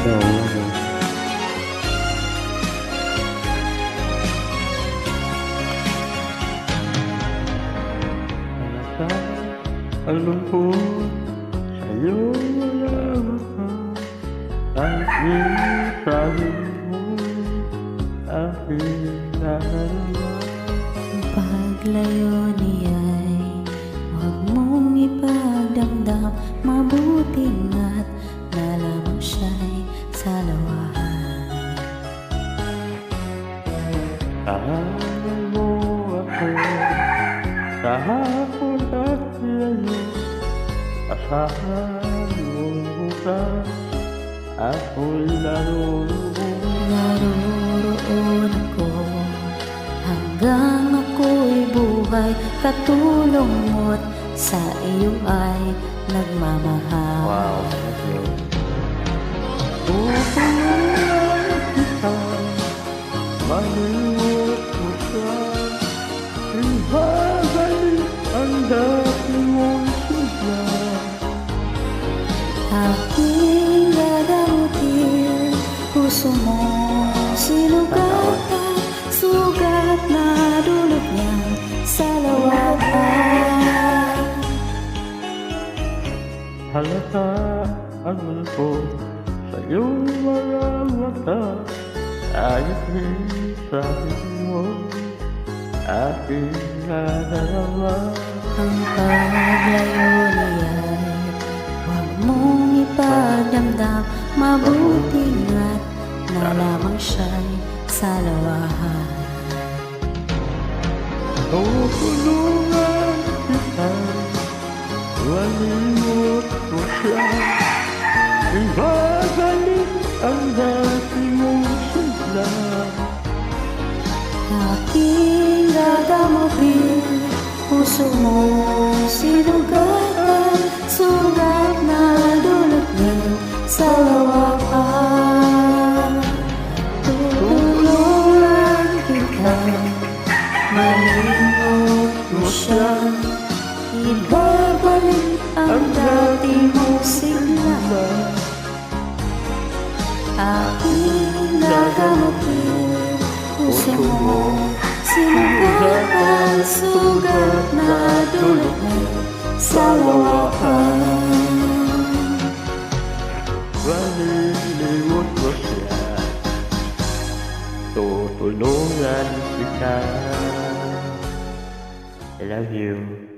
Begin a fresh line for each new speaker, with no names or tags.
Đâu ang lungkot sa'yo wala aking sabi mo aking nararamdaman.
Ang paglayo niya'y huwag mong ipagdamdam, mabuting at nalamang siya'y sa lawahan.
Alam mo ako sa hapon at ngayon, asahan mong bukas ako'y
Naroroon ako hanggang ako'y buhay, katulong mo't sa iyo ay nagmamahal.
Wow, thank you. Tutulungan kita, malimot mo siya, ibabalik ang dati mong sigla.
Aking gagamutin, puso mo sinugatan, sugat na dulot niya sa lawakan.
Halata ang multo sa iyong mga mata, kahit sabi mo aking nadarama.
Ang paglayo niya'y huwag mong ipagdamdam, mabuting at nalamang siya'y sa lawahan.
Tutulungan kita, malimot mo siya, ibabalik ang dati mong sigla.
Aking gagamutin, puso mo sinugatan, sugat na dulot niya sa lawakan. Tutulungan kita, malimot mo siya, ibabalik ang dati mong sigla. Aking gagamutin, puso mo sinugatan, sugat na dulot niya sa lawakan.
Malimot mo siya, tutulungan kita. I love you.